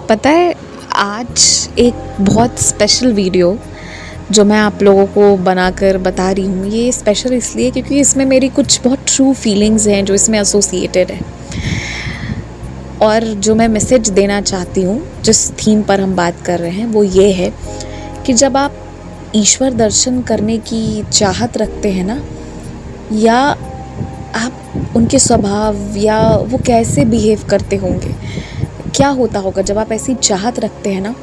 पता है, आज एक बहुत स्पेशल वीडियो जो मैं आप लोगों को बनाकर बता रही हूँ, ये स्पेशल इसलिए क्योंकि इसमें मेरी कुछ बहुत ट्रू फीलिंग्स हैं जो इसमें एसोसिएटेड है। और जो मैं मैसेज देना चाहती हूँ, जिस थीम पर हम बात कर रहे हैं, वो ये है कि जब आप ईश्वर दर्शन करने की चाहत रखते हैं ना, या आप उनके स्वभाव या वो कैसे बिहेव करते होंगे, क्या होता होगा जब आप ऐसी चाहत रखते हैं ना,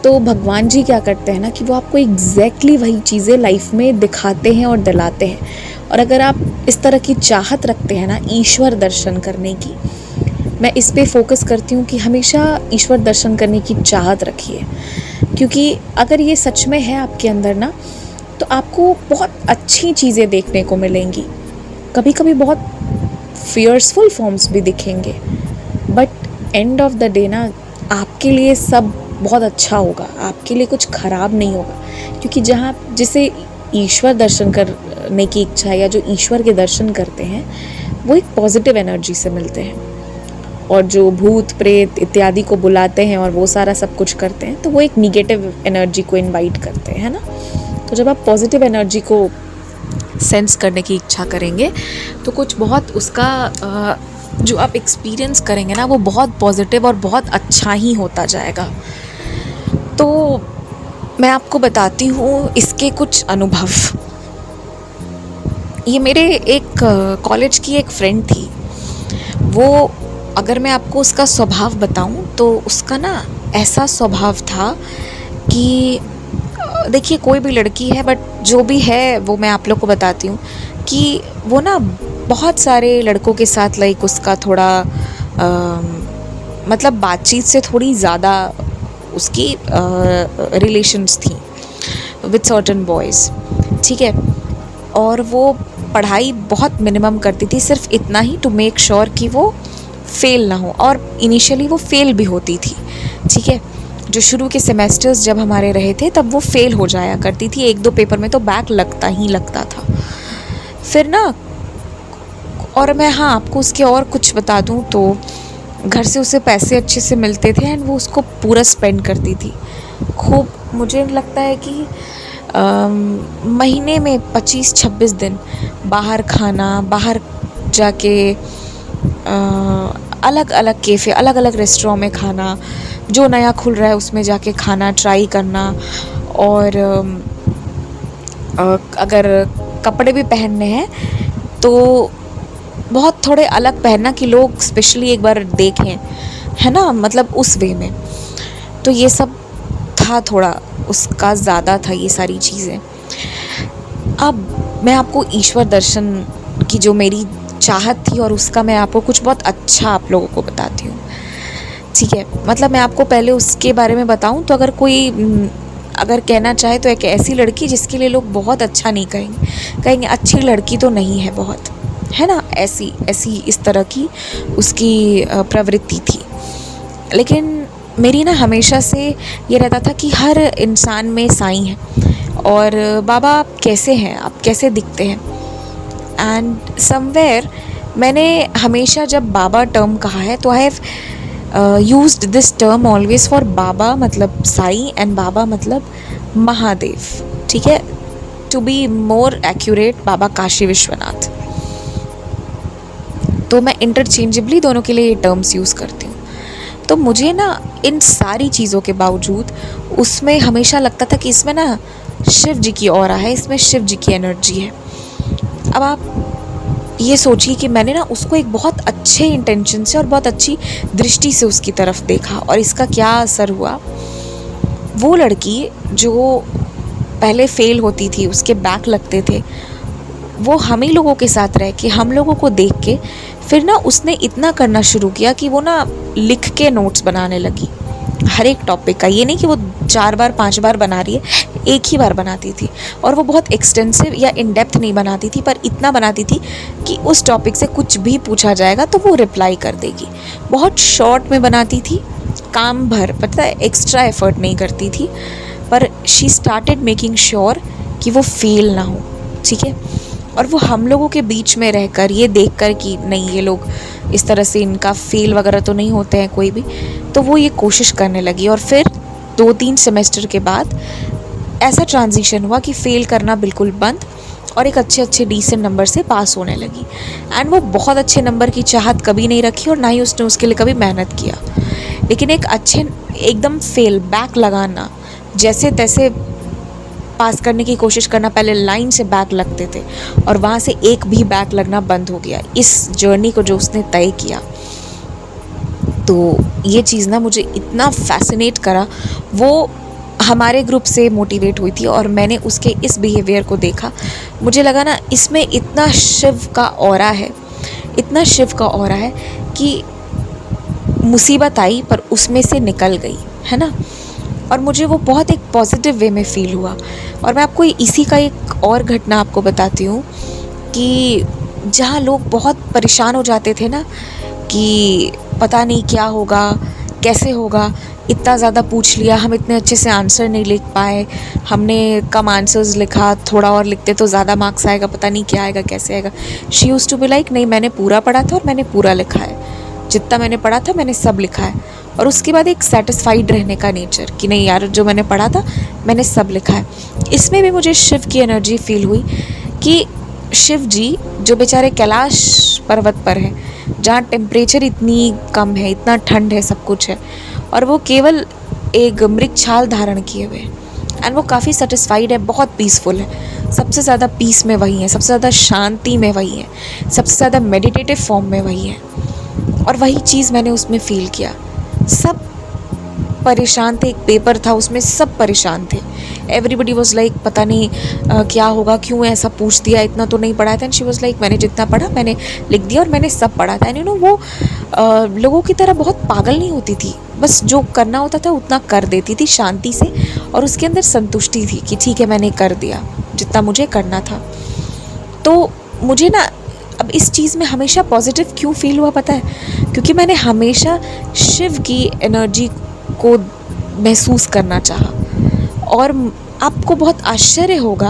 तो भगवान जी क्या करते हैं ना कि वो आपको एग्जैक्टली वही चीज़ें लाइफ में दिखाते हैं और दिलाते हैं। और अगर आप इस तरह की चाहत रखते हैं ना ईश्वर दर्शन करने की, मैं इस पे फोकस करती हूँ कि हमेशा ईश्वर दर्शन करने की चाहत रखिए, क्योंकि अगर ये सच में है आपके अंदर ना, तो आपको बहुत अच्छी चीज़ें देखने को मिलेंगी। कभी कभी बहुत फियर्सफुल फॉर्म्स भी दिखेंगे, but end of the day ना आपके लिए सब बहुत अच्छा होगा, आपके लिए कुछ ख़राब नहीं होगा। क्योंकि जहाँ जिसे ईश्वर दर्शन करने की इच्छा है या जो ईश्वर के दर्शन करते हैं, वो एक पॉजिटिव एनर्जी से मिलते हैं। और जो भूत प्रेत इत्यादि को बुलाते हैं और वो सारा सब कुछ करते हैं, तो वो एक निगेटिव एनर्जी को इनवाइट करते हैं, है ना। तो जब आप पॉजिटिव एनर्जी को सेंस करने की इच्छा करेंगे, तो कुछ बहुत उसका जो आप एक्सपीरियंस करेंगे ना, वो बहुत पॉजिटिव और बहुत अच्छा ही होता जाएगा। तो मैं आपको बताती हूँ इसके कुछ अनुभव। ये मेरे एक कॉलेज की एक फ्रेंड थी। वो, अगर मैं आपको उसका स्वभाव बताऊँ, तो उसका ना ऐसा स्वभाव था कि देखिए, कोई भी लड़की है, बट जो भी है वो मैं आप लोग को बताती हूँ कि वो ना बहुत सारे लड़कों के साथ लाइक उसका थोड़ा मतलब बातचीत से थोड़ी ज़्यादा उसकी रिलेशंस थी विद सर्टन बॉयज़, ठीक है। और वो पढ़ाई बहुत मिनिमम करती थी, सिर्फ इतना ही टू मेक श्योर कि वो फेल ना हो। और इनिशियली वो फेल भी होती थी, ठीक है। जो शुरू के सेमेस्टर्स जब हमारे रहे थे, तब वो फेल हो जाया करती थी। एक दो पेपर में तो बैक लगता ही लगता था। फिर ना, और मैं आपको उसके और कुछ बता दूं तो घर से उसे पैसे अच्छे से मिलते थे एंड वो उसको पूरा स्पेंड करती थी खूब। मुझे लगता है कि महीने में 25-26 दिन बाहर खाना, बाहर जाके अलग अलग कैफ़े, अलग अलग रेस्टोरेंट में खाना, जो नया खुल रहा है उसमें जाके खाना ट्राई करना। और अगर कपड़े भी पहनने हैं तो बहुत थोड़े अलग पहनना कि लोग स्पेशली एक बार देखें, है ना, मतलब उस वे में। तो ये सब था, थोड़ा उसका ज़्यादा था ये सारी चीज़ें। अब मैं आपको ईश्वर दर्शन की जो मेरी चाहत थी और उसका मैं आपको कुछ बहुत अच्छा आप लोगों को बताती हूँ, ठीक है। मतलब मैं आपको पहले उसके बारे में बताऊँ तो अगर कहना चाहे तो एक ऐसी लड़की जिसके लिए लोग बहुत अच्छा नहीं कहेंगे अच्छी लड़की तो नहीं है बहुत, है ना, ऐसी इस तरह की उसकी प्रवृत्ति थी। लेकिन मेरी ना हमेशा से ये रहता था कि हर इंसान में साईं है, और बाबा आप कैसे हैं, आप कैसे दिखते हैं। एंड समवेयर मैंने हमेशा जब बाबा टर्म कहा है, तो I have used this term always for Baba मतलब साईं एंड बाबा मतलब महादेव, ठीक है। To be more accurate, Baba Kashi Vishwanath. तो मैं इंटरचेंजेबली दोनों के लिए ये टर्म्स यूज़ करती हूँ। तो मुझे ना इन सारी चीज़ों के बावजूद उसमें हमेशा लगता था कि इसमें ना शिव जी की ऑरा है, इसमें शिव जी की एनर्जी है। अब आप ये सोचिए कि मैंने ना उसको एक बहुत अच्छे इंटेंशन से और बहुत अच्छी दृष्टि से उसकी तरफ देखा, और इसका क्या असर हुआ। वो लड़की जो पहले फेल होती थी, उसके बैक लगते थे, वो हम ही लोगों के साथ रह के, हम लोगों को देख के, फिर ना उसने इतना करना शुरू किया कि वो ना लिख के नोट्स बनाने लगी हर एक टॉपिक का। ये नहीं कि वो 4 बार 5 बार बना रही है, एक ही बार बनाती थी। और वो बहुत एक्सटेंसिव या इन डेप्थ नहीं बनाती थी, पर इतना बनाती थी कि उस टॉपिक से कुछ भी पूछा जाएगा तो वो रिप्लाई कर देगी। बहुत शॉर्ट में बनाती थी, काम भर, पता है, एक्स्ट्रा एफर्ट नहीं करती थी। पर शी स्टार्टेड मेकिंग श्योर कि वो फेल ना हो, ठीक है। और वो हम लोगों के बीच में रहकर ये देखकर कि नहीं ये लोग इस तरह से इनका फेल वगैरह तो नहीं होते हैं कोई भी, तो वो ये कोशिश करने लगी। और फिर 2-3 सेमेस्टर के बाद ऐसा ट्रांजिशन हुआ कि फ़ेल करना बिल्कुल बंद और एक अच्छे डिसेंट नंबर से पास होने लगी। एंड वो बहुत अच्छे नंबर की चाहत कभी नहीं रखी और ना ही उसने उसके लिए कभी मेहनत किया, लेकिन एक अच्छे एकदम फेल बैक लगाना, जैसे तैसे पास करने की कोशिश करना, पहले लाइन से बैक लगते थे और वहाँ से एक भी बैक लगना बंद हो गया इस जर्नी को जो उसने तय किया। तो ये चीज़ ना मुझे इतना फैसिनेट करा। वो हमारे ग्रुप से मोटिवेट हुई थी और मैंने उसके इस बिहेवियर को देखा। मुझे लगा ना इसमें इतना शिव का ऑरा है, इतना शिव का ऑरा है कि मुसीबत आई पर उसमें से निकल गई, है ना। और मुझे वो बहुत एक पॉजिटिव वे में फ़ील हुआ। और मैं आपको इसी का एक और घटना आपको बताती हूँ कि जहाँ लोग बहुत परेशान हो जाते थे ना कि पता नहीं क्या होगा, कैसे होगा, इतना ज़्यादा पूछ लिया, हम इतने अच्छे से आंसर नहीं लिख पाए, हमने कम आंसर्स लिखा, थोड़ा और लिखते तो ज़्यादा मार्क्स आएगा, पता नहीं क्या आएगा, कैसे आएगा। She used to be like, नहीं मैंने पूरा पढ़ा था और मैंने पूरा लिखा है, जितना मैंने पढ़ा था मैंने सब लिखा है। और उसके बाद एक सेटिस्फाइड रहने का नेचर कि नहीं यार जो मैंने पढ़ा था मैंने सब लिखा है। इसमें भी मुझे शिव की एनर्जी फील हुई कि शिव जी जो बेचारे कैलाश पर्वत पर हैं, जहाँ टेम्परेचर इतनी कम है, इतना ठंड है, सब कुछ है, और वो केवल एक मृग छाल धारण किए हुए हैं एंड वो काफ़ी सेटिस्फाइड है, बहुत पीसफुल है। सबसे ज़्यादा पीस में वही है, सबसे ज़्यादा शांति में वही है, सबसे ज़्यादा मेडिटेटिव फॉर्म में वही है। और वही चीज़ मैंने उसमें फ़ील किया। सब परेशान थे, एक पेपर था उसमें सब परेशान थे। एवरीबडी वॉज लाइक पता नहीं क्या होगा, क्यों ऐसा पूछ दिया, इतना तो नहीं पढ़ा था। एंड शी वॉज लाइक मैंने जितना पढ़ा मैंने लिख दिया और मैंने सब पढ़ा था। एंड यू नो वो लोगों की तरह बहुत पागल नहीं होती थी, बस जो करना होता था उतना कर देती थी शांति से, और उसके अंदर संतुष्टि थी कि ठीक है मैंने कर दिया जितना मुझे करना था। तो मुझे ना अब इस चीज़ में हमेशा पॉजिटिव क्यों फील हुआ पता है, क्योंकि मैंने हमेशा शिव की एनर्जी को महसूस करना चाहा। और आपको बहुत आश्चर्य होगा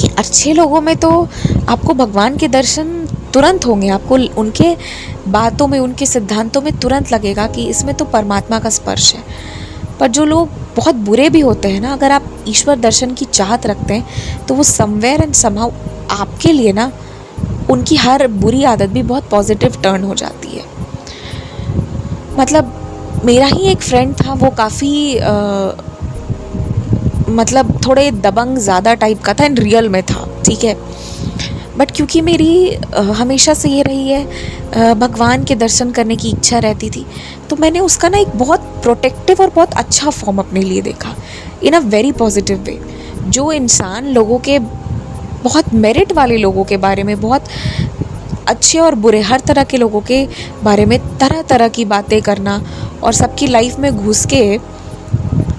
कि अच्छे लोगों में तो आपको भगवान के दर्शन तुरंत होंगे, आपको उनके बातों में, उनके सिद्धांतों में तुरंत लगेगा कि इसमें तो परमात्मा का स्पर्श है। पर जो लोग बहुत बुरे भी होते हैं ना, अगर आप ईश्वर दर्शन की चाहत रखते हैं तो वो समवेयर एंड समहाउ आपके लिए ना उनकी हर बुरी आदत भी बहुत पॉजिटिव टर्न हो जाती है। मतलब मेरा ही एक फ्रेंड था, वो काफ़ी मतलब थोड़े दबंग ज़्यादा टाइप का था एंड रियल में था, ठीक है। बट क्योंकि मेरी हमेशा से ये रही है भगवान के दर्शन करने की इच्छा रहती थी, तो मैंने उसका ना एक बहुत प्रोटेक्टिव और बहुत अच्छा फॉर्म अपने लिए देखा, इन अ वेरी पॉजिटिव वे। जो इंसान लोगों के, बहुत मेरिट वाले लोगों के बारे में, बहुत अच्छे और बुरे हर तरह के लोगों के बारे में तरह तरह की बातें करना और सबकी लाइफ में घुस के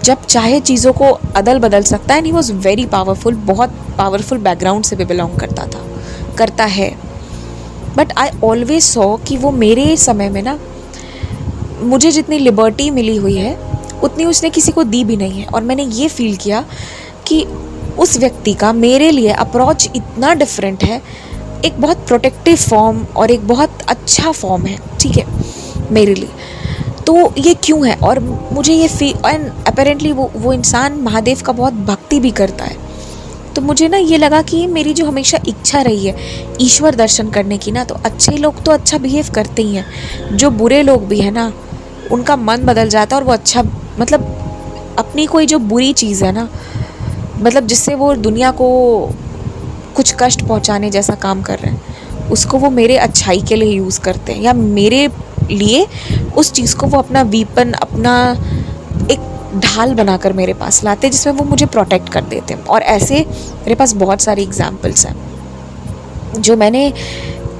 जब चाहे चीज़ों को अदल बदल सकता है। And he was very powerful, बहुत पावरफुल बैकग्राउंड से भी बिलोंग करता है। बट आई ऑलवेज सॉ कि वो मेरे समय में ना मुझे जितनी लिबर्टी मिली हुई है उतनी उसने किसी को दी भी नहीं है। और मैंने ये फील किया कि उस व्यक्ति का मेरे लिए अप्रोच इतना डिफरेंट है, एक बहुत प्रोटेक्टिव फॉर्म और एक बहुत अच्छा फॉर्म है, ठीक है, मेरे लिए। तो ये क्यों है, और मुझे ये फील, एंड अपेरेंटली वो इंसान महादेव का बहुत भक्ति भी करता है। तो मुझे ना ये लगा कि मेरी जो हमेशा इच्छा रही है ईश्वर दर्शन करने की ना, तो अच्छे लोग तो अच्छा बिहेव करते ही हैं, जो बुरे लोग भी हैं ना उनका मन बदल जाता है और वो अच्छा, मतलब अपनी कोई जो बुरी चीज़ है ना, मतलब जिससे वो दुनिया को कुछ कष्ट पहुंचाने जैसा काम कर रहे हैं, उसको वो मेरे अच्छाई के लिए यूज़ करते हैं, या मेरे लिए उस चीज़ को वो अपना वीपन, अपना एक ढाल बनाकर मेरे पास लाते हैं जिसमें वो मुझे प्रोटेक्ट कर देते हैं। और ऐसे मेरे पास बहुत सारी एग्जाम्पल्स हैं जो मैंने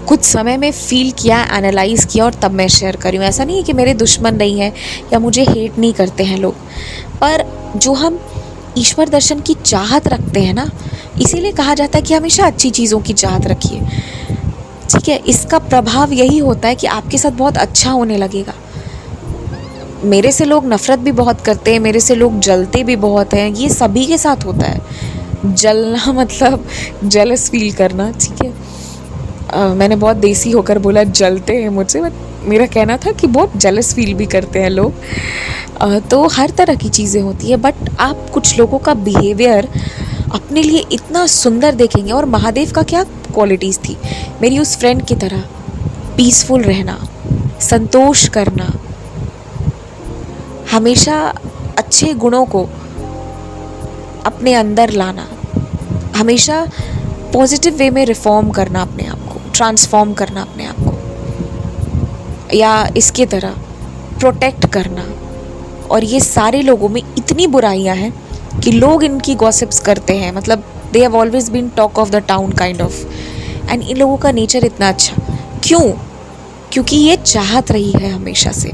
कुछ समय में फ़ील किया, एनालाइज़ किया और तब मैं शेयर करी हूँ। ऐसा नहीं है कि मेरे दुश्मन नहीं है या मुझे हेट नहीं करते हैं लोग, पर जो हम ईश्वर दर्शन की चाहत रखते हैं ना, इसीलिए कहा जाता है कि हमेशा अच्छी चीज़ों की चाहत रखिए, ठीक है। इसका प्रभाव यही होता है कि आपके साथ बहुत अच्छा होने लगेगा। मेरे से लोग नफ़रत भी बहुत करते हैं, मेरे से लोग जलते भी बहुत हैं, ये सभी के साथ होता है। जलना मतलब जेलस फील करना, ठीक है। मैंने बहुत देसी होकर बोला जलते हैं मुझसे, बट मेरा कहना था कि बहुत जेलस फील भी करते हैं लोग। तो हर तरह की चीज़ें होती है, बट आप कुछ लोगों का बिहेवियर अपने लिए इतना सुंदर देखेंगे। और महादेव का क्या क्वालिटीज़ थी मेरी उस फ्रेंड की तरह, पीसफुल रहना, संतोष करना, हमेशा अच्छे गुणों को अपने अंदर लाना, हमेशा पॉजिटिव वे में रिफॉर्म करना अपने आप को, ट्रांसफॉर्म करना अपने आप को, या इसके तरह प्रोटेक्ट करना। और ये सारे लोगों में इतनी बुराइयां हैं कि लोग इनकी गॉसिप्स करते हैं, मतलब they have always been talk of the town kind of. And इन लोगों का नेचर इतना अच्छा क्यों? क्योंकि ये चाहत रही है हमेशा से।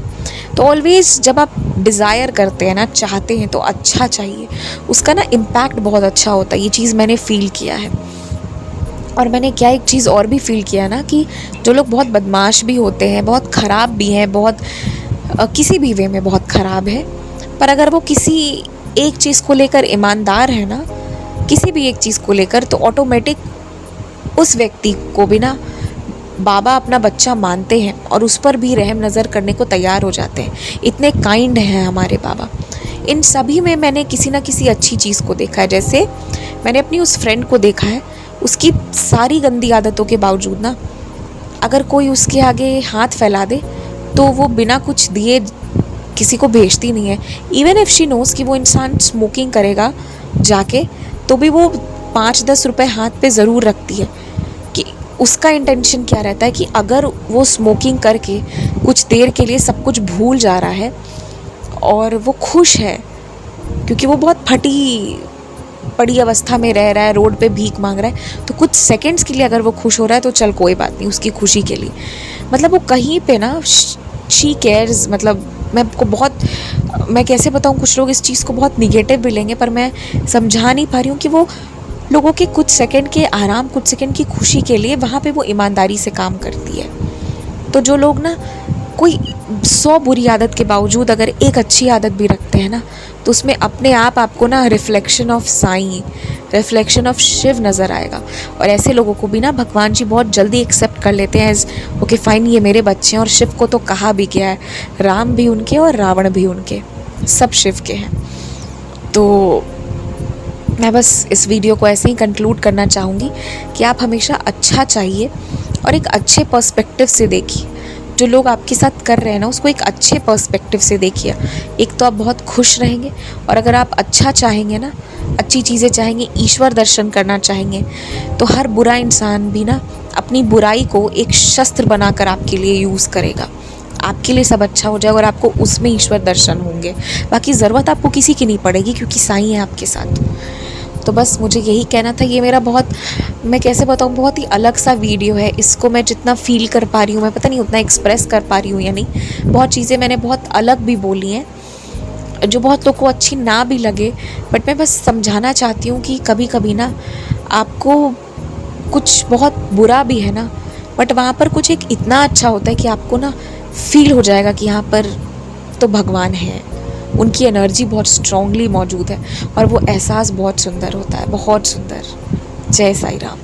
तो ऑलवेज जब आप डिज़ायर करते हैं ना, चाहते हैं, तो अच्छा चाहिए, उसका ना इम्पैक्ट बहुत अच्छा होता है। ये चीज़ मैंने फ़ील किया है। और मैंने क्या एक चीज़ और भी फ़ील किया ना, कि जो लोग बहुत बदमाश भी होते हैं, बहुत ख़राब भी हैं, बहुत किसी भी वे में बहुत ख़राब है, पर अगर वो किसी एक चीज़ को लेकर ईमानदार है ना, किसी भी एक चीज़ को लेकर, तो ऑटोमेटिक उस व्यक्ति को भी ना बाबा अपना बच्चा मानते हैं और उस पर भी रहम नज़र करने को तैयार हो जाते हैं। इतने काइंड हैं हमारे बाबा। इन सभी में मैंने किसी ना किसी अच्छी चीज़ को देखा है। जैसे मैंने अपनी उस फ्रेंड को देखा है, उसकी सारी गंदी आदतों के बावजूद ना, अगर कोई उसके आगे हाथ फैला दे तो वो बिना कुछ दिए किसी को भेजती नहीं है। इवन इफ़ शी नोज़ कि वो इंसान स्मोकिंग करेगा जाके, तो भी वो 5-10 रुपए हाथ पे ज़रूर रखती है। कि उसका इंटेंशन क्या रहता है कि अगर वो स्मोकिंग करके कुछ देर के लिए सब कुछ भूल जा रहा है और वो खुश है, क्योंकि वो बहुत फटी पड़ी अवस्था में रह रहा है, रोड पे भीख मांग रहा है, तो कुछ सेकंड्स के लिए अगर वो खुश हो रहा है तो चल कोई बात नहीं, उसकी खुशी के लिए। मतलब वो कहीं पे ना शी केयर्स। मतलब मैं कैसे बताऊँ, कुछ लोग इस चीज़ को बहुत निगेटिव भी लेंगे, पर मैं समझा नहीं पा रही हूँ कि वो लोगों के कुछ सेकंड के आराम, कुछ सेकंड की खुशी के लिए वहाँ पे वो ईमानदारी से काम करती है। तो जो लोग ना कोई 100 बुरी आदत के बावजूद अगर एक अच्छी आदत भी रखते हैं ना, तो उसमें अपने आप आपको ना reflection of Sai, reflection of Shiv नज़र आएगा। और ऐसे लोगों को भी ना भगवान जी बहुत जल्दी एक्सेप्ट कर लेते हैं एज ओके फाइन, ये मेरे बच्चे हैं। और शिव को तो कहा भी गया है, राम भी उनके और रावण भी उनके, सब शिव के हैं। तो मैं बस इस वीडियो को ऐसे ही कंक्लूड करना चाहूँगी कि आप हमेशा अच्छा चाहिए और एक अच्छे पर्सपेक्टिव से देखिए। जो लोग आपके साथ कर रहे हैं ना, उसको एक अच्छे पर्सपेक्टिव से देखिए। एक तो आप बहुत खुश रहेंगे, और अगर आप अच्छा चाहेंगे ना, अच्छी चीज़ें चाहेंगे, ईश्वर दर्शन करना चाहेंगे, तो हर बुरा इंसान भी ना अपनी बुराई को एक शस्त्र बनाकर आपके लिए यूज़ करेगा। आपके लिए सब अच्छा हो जाएगा और आपको उसमें ईश्वर दर्शन होंगे। बाकी ज़रूरत आपको किसी की नहीं पड़ेगी, क्योंकि साईं है आपके साथ। तो बस मुझे यही कहना था। ये मेरा बहुत, मैं कैसे बताऊँ, बहुत ही अलग सा वीडियो है। इसको मैं जितना फ़ील कर पा रही हूँ, मैं पता नहीं उतना एक्सप्रेस कर पा रही हूँ या नहीं। बहुत चीज़ें मैंने बहुत अलग भी बोली हैं, जो बहुत लोग को अच्छी ना भी लगे, बट मैं बस समझाना चाहती हूँ कि कभी कभी ना आपको कुछ बहुत बुरा भी है ना, बट वहाँ पर कुछ एक इतना अच्छा होता है कि आपको ना फील हो जाएगा कि यहाँ पर तो भगवान है, उनकी एनर्जी बहुत स्ट्रांगली मौजूद है, और वो एहसास बहुत सुंदर होता है, बहुत सुंदर। जय साईं राम।